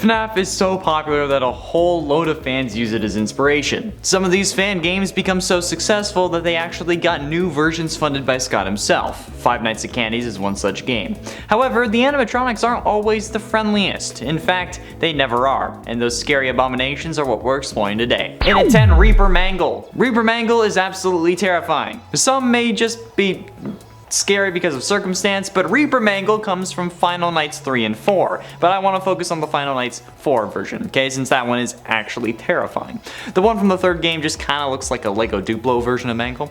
FNAF is so popular that a whole load of fans use it as inspiration. Some of these fan games become so successful that they actually got new versions funded by Scott himself. Five Nights at Candy's is one such game. However, the animatronics aren't always the friendliest. In fact, they never are, and those scary abominations are what we're exploring today. In at 10, Reaper Mangle. Reaper Mangle is absolutely terrifying. Some may just be scary because of circumstance, but Reaper Mangle comes from Final Nights 3 and 4, but I want to focus on the Final Nights 4 version, okay, since that one is actually terrifying. The one from the third game just kind of looks like a Lego Duplo version of Mangle.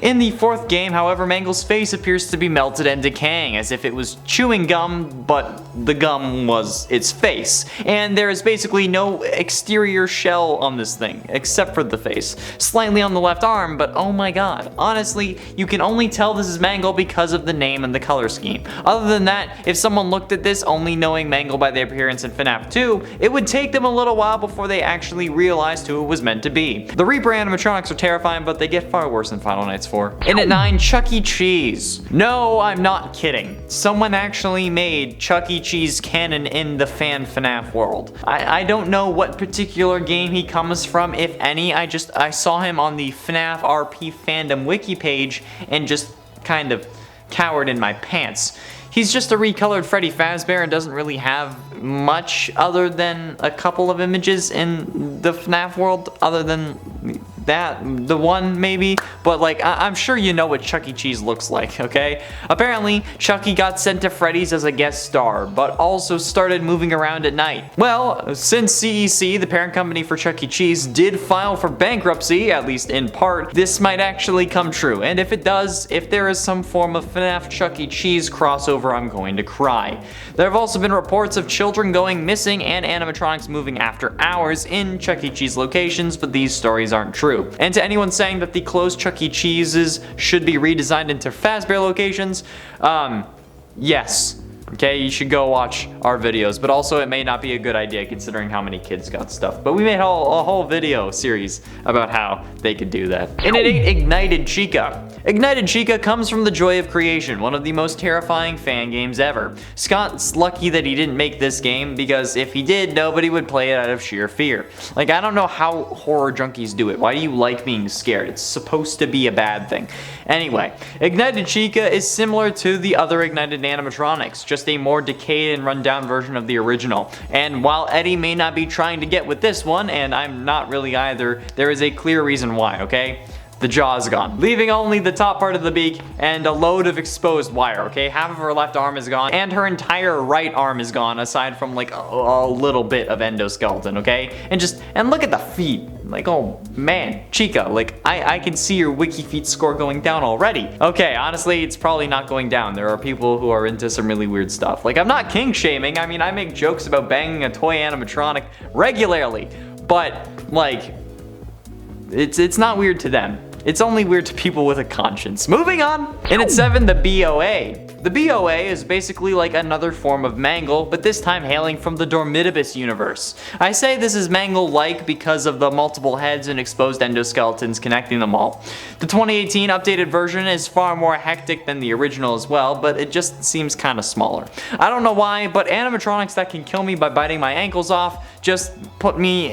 In the fourth game, however, Mangle's face appears to be melted and decaying, as if it was chewing gum, but the gum was its face. And there is basically no exterior shell on this thing, except for the face. Slightly on the left arm, but oh my god. Honestly, you can only tell this is Mangle because of the name and the color scheme. Other than that, if someone looked at this only knowing Mangle by the appearance in FNAF 2, it would take them a little while before they actually realized who it was meant to be. The Reaper animatronics are terrifying, but they get far worse in Final Nights 4. In at 9, Chuck E. Cheese. No, I'm not kidding. Someone actually made Chuck E. Cheese canon in the fan FNAF world. I don't know what particular game he comes from, if any. I saw him on the FNAF RP fandom wiki page and just kind of cowered in my pants. He's just a recolored Freddy Fazbear and doesn't really have much other than a couple of images in the FNAF world, other than that, the one maybe, but like I'm sure you know what Chuck E. Cheese looks like, okay? Apparently, Chucky got sent to Freddy's as a guest star, but also started moving around at night. Well, since CEC, the parent company for Chuck E. Cheese, did file for bankruptcy, at least in part, this might actually come true, and if it does, if there is some form of FNAF Chuck E. Cheese crossover, I'm going to cry. There have also been reports of children going missing and animatronics moving after hours in Chuck E. Cheese locations, but these stories aren't true. And to anyone saying that the closed Chuck E. Cheeses should be redesigned into Fazbear locations, yes. Okay, you should go watch our videos, but also it may not be a good idea considering how many kids got stuff. But we made a whole video series about how they could do that. In at 8, Ignited Chica. Ignited Chica comes from The Joy of Creation, one of the most terrifying fan games ever. Scott's lucky that he didn't make this game, because if he did, nobody would play it out of sheer fear. Like, I don't know how horror junkies do it. Why do you like being scared? It's supposed to be a bad thing. Anyway, Ignited Chica is similar to the other Ignited animatronics, just a more decayed and rundown version of the original. And while Eddie may not be trying to get with this one, and I'm not really either, there is a clear reason why, okay? The jaw is gone, leaving only the top part of the beak and a load of exposed wire, okay? Half of her left arm is gone, and her entire right arm is gone, aside from like a little bit of endoskeleton, okay? And look at the feet. Like, oh man, Chica, like I can see your wiki feet score going down already. Okay, honestly, it's probably not going down. There are people who are into some really weird stuff. Like, I'm not kink shaming. I mean, I make jokes about banging a toy animatronic regularly, but like, it's not weird to them. It's only weird to people with a conscience. Moving on! In at 7, the BOA. The BOA is basically like another form of Mangle, but this time hailing from the Dormitibus universe. I say this is Mangle-like because of the multiple heads and exposed endoskeletons connecting them all. The 2018 updated version is far more hectic than the original as well, but it just seems kind of smaller. I don't know why, but animatronics that can kill me by biting my ankles off just put me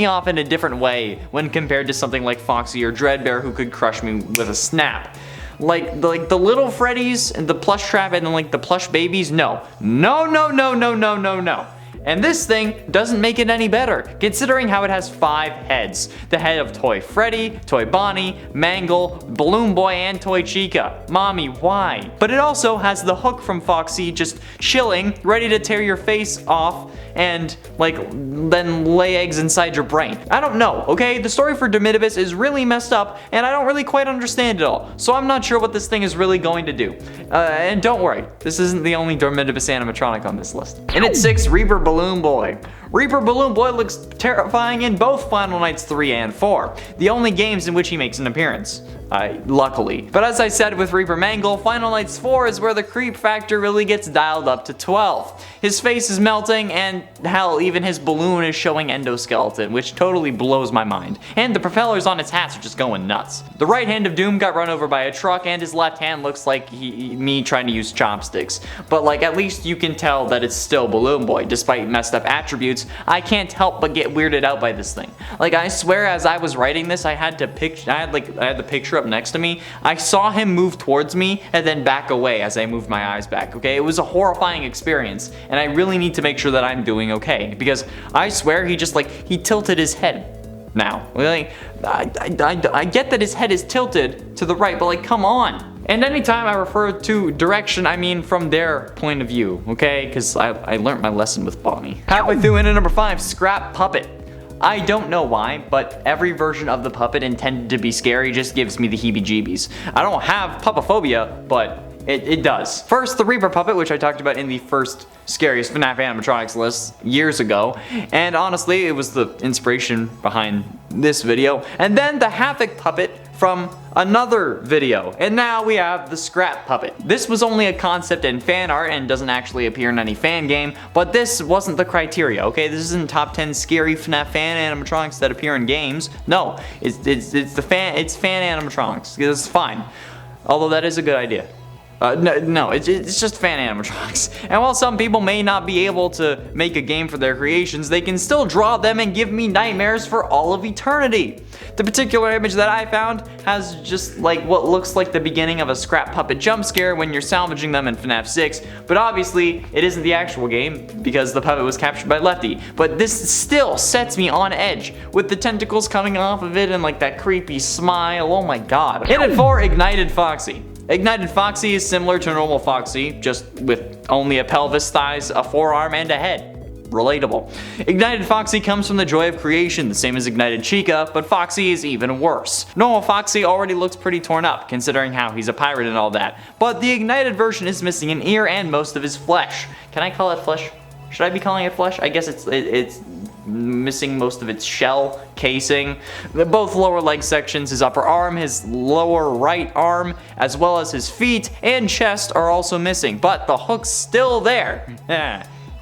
off in a different way when compared to something like Foxy or Dreadbear, who could crush me with a snap. Like the little Freddys and the plush trap and then like the plush babies, no. No, no, no, no, no, no, no. And this thing doesn't make it any better, considering how it has 5 heads. The head of Toy Freddy, Toy Bonnie, Mangle, Balloon Boy, and Toy Chica. Mommy, why? But it also has the hook from Foxy just chilling, ready to tear your face off and like then lay eggs inside your brain. I don't know, okay? The story for Dormitibus is really messed up and I don't really quite understand it all. So I'm not sure what this thing is really going to do. And don't worry, this isn't the only Dormitibus animatronic on this list. And at 6, Reaper Balloon Boy. Reaper Balloon Boy looks terrifying in both Final Nights 3 and 4, the only games in which he makes an appearance. Luckily. But as I said with Reaper Mangle, Final Nights 4 is where the creep factor really gets dialed up to 12. His face is melting, and hell, even his balloon is showing endoskeleton, which totally blows my mind. And the propellers on his hats are just going nuts. The right hand of Doom got run over by a truck, and his left hand looks like me trying to use chopsticks. But like, at least you can tell that it's still Balloon Boy. Despite messed up attributes, I can't help but get weirded out by this thing. Like, I swear as I was writing this, I had the picture up next to me. I saw him move towards me and then back away as I moved my eyes back, okay? It was a horrifying experience, and I really need to make sure that I'm doing okay, because I swear he just he tilted his head. Now, really, I get that his head is tilted to the right, but come on. And anytime I refer to direction, I mean from their point of view, okay? Because I learned my lesson with Bonnie. Halfway through into number 5, Scrap Puppet. I don't know why, but every version of the puppet intended to be scary just gives me the heebie-jeebies. I don't have puppophobia, but it does. First, the Reaper puppet, which I talked about in the first scariest FNAF animatronics list years ago, and honestly, it was the inspiration behind this video. And then the Havoc puppet from another video, and now we have the Scrap puppet. This was only a concept in fan art and doesn't actually appear in any fan game, but this wasn't the criteria, okay? This isn't top 10 scary FNAF fan animatronics that appear in games. No, it's fan animatronics. It's fine, although that is a good idea. No, it's just fan animatronics. And while some people may not be able to make a game for their creations, they can still draw them and give me nightmares for all of eternity. The particular image that I found has just what looks like the beginning of a Scrap Puppet jump scare when you're salvaging them in FNAF 6, but obviously it isn't the actual game because the puppet was captured by Lefty. But this still sets me on edge with the tentacles coming off of it and that creepy smile. Oh my god. In at 4, Ignited Foxy. Ignited Foxy is similar to normal Foxy, just with only a pelvis, thighs, a forearm, and a head. Relatable. Ignited Foxy comes from the joy of creation, the same as Ignited Chica, but Foxy is even worse. Normal Foxy already looks pretty torn up, considering how he's a pirate and all that, but the Ignited version is missing an ear and most of his flesh. Can I call it flesh? Should I be calling it flesh? I guess it's missing most of its shell casing. Both lower leg sections, his upper arm, his lower right arm, as well as his feet and chest are also missing, but the hook's still there.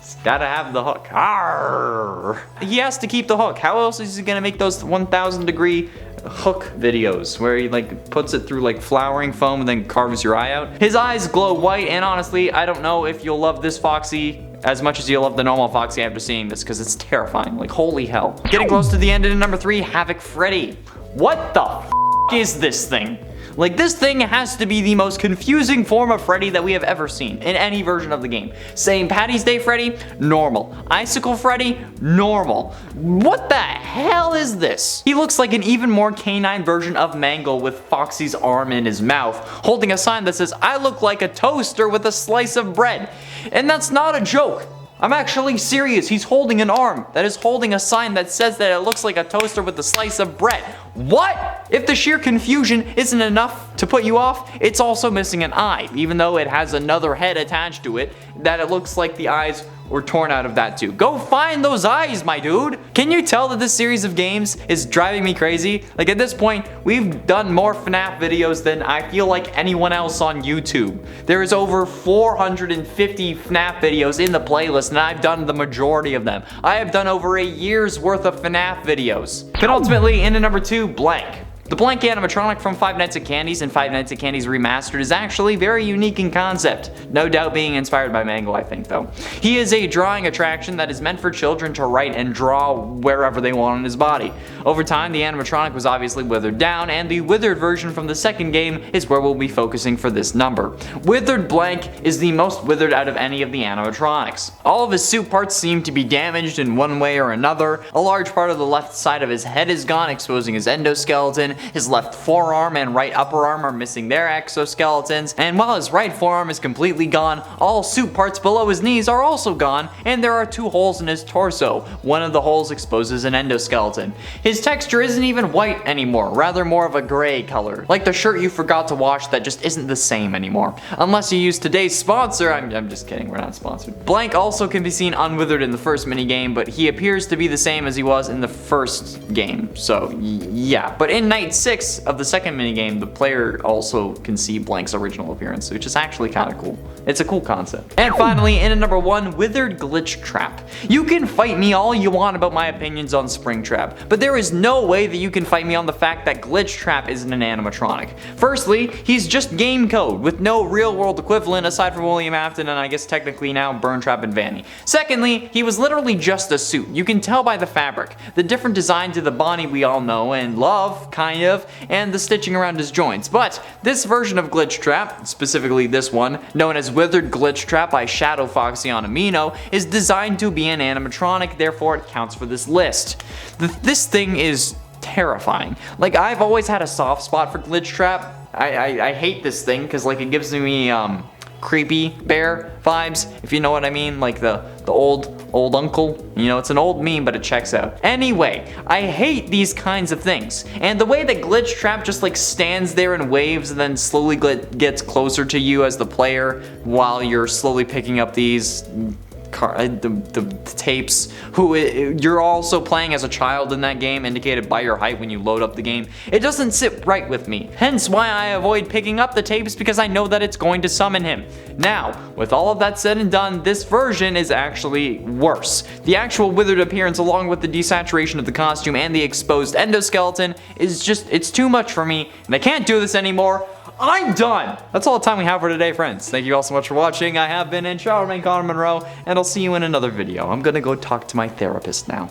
He's gotta have the hook. Arrgh. He has to keep the hook. How else is he gonna make those 1,000-degree hook videos where he puts it through flowering foam and then carves your eye out? His eyes glow white, and honestly, I don't know if you'll love this Foxy as much as you'll love the normal Foxy after seeing this, because it's terrifying. Holy hell. Getting close to the end in number 3, Havoc Freddy. What the f is this thing? This thing has to be the most confusing form of Freddy that we have ever seen in any version of the game. St. Patty's Day Freddy, normal. Icicle Freddy, normal. What the hell is this? He looks like an even more canine version of Mangle with Foxy's arm in his mouth, holding a sign that says, "I look like a toaster with a slice of bread." And that's not a joke. I'm actually serious. He's holding an arm that is holding a sign that says that it looks like a toaster with a slice of bread. What? If the sheer confusion isn't enough to put you off, it's also missing an eye, even though it has another head attached to it, that it looks like the eyes were torn out of that too. Go find those eyes, my dude! Can you tell that this series of games is driving me crazy? At this point, we've done more FNAF videos than I feel like anyone else on YouTube. There is over 450 FNAF videos in the playlist, and I've done the majority of them. I have done over a year's worth of FNAF videos. Penultimately, into number 2, Blank. The Blank animatronic from Five Nights at Candy's and Five Nights at Candy's Remastered is actually very unique in concept. No doubt being inspired by Mangle, I think, though. He is a drawing attraction that is meant for children to write and draw wherever they want on his body. Over time, the animatronic was obviously withered down, and the withered version from the second game is where we'll be focusing for this number. Withered Blank is the most withered out of any of the animatronics. All of his suit parts seem to be damaged in one way or another. A large part of the left side of his head is gone, exposing his endoskeleton, his left forearm and right upper arm are missing their exoskeletons, and while his right forearm is completely gone, all suit parts below his knees are also gone, and there are 2 holes in his torso. One of the holes exposes an endoskeleton. His texture isn't even white anymore, rather more of a gray color, like the shirt you forgot to wash that just isn't the same anymore. Unless you use today's sponsor, I'm just kidding, we're not sponsored. Blank also can be seen unwithered in the first minigame, but he appears to be the same as he was in the first game, so yeah. But in night 6 of the second minigame, the player also can see Blank's original appearance, which is actually kind of cool. It's a cool concept. And finally, in at number 1, Withered Glitchtrap. You can fight me all you want about my opinions on Springtrap, but there is no way that you can fight me on the fact that Glitchtrap isn't an animatronic. Firstly, he's just game code with no real world equivalent aside from William Afton and I guess technically now Burntrap and Vanny. Secondly, he was literally just a suit. You can tell by the fabric, the different design to the Bonnie we all know and love, kind of, and the stitching around his joints. But this version of Glitchtrap, specifically this one, known as Withered Glitchtrap by Shadow Foxy on Amino, is designed to be an animatronic, therefore it counts for this list. This thing is terrifying. Like, I've always had a soft spot for Glitchtrap. I hate this thing because like it gives me creepy bear vibes, if you know what I mean, like the old uncle. You know, it's an old meme, but it checks out. Anyway, I hate these kinds of things. And the way that Glitchtrap just like stands there and waves and then slowly gets closer to you as the player while you're slowly picking up these the tapes, you're also playing as a child in that game, indicated by your height when you load up the game. It doesn't sit right with me, hence why I avoid picking up the tapes, because I know that it's going to summon him. Now, with all of that said and done, this version is actually worse. The actual withered appearance, along with the desaturation of the costume and the exposed endoskeleton, is just, it's too much for me, and I can't do this anymore. I'm done! That's all the time we have for today, friends. Thank you all so much for watching. I have been in Charlemagne Connor Monroe, and I'll see you in another video. I'm gonna go talk to my therapist now.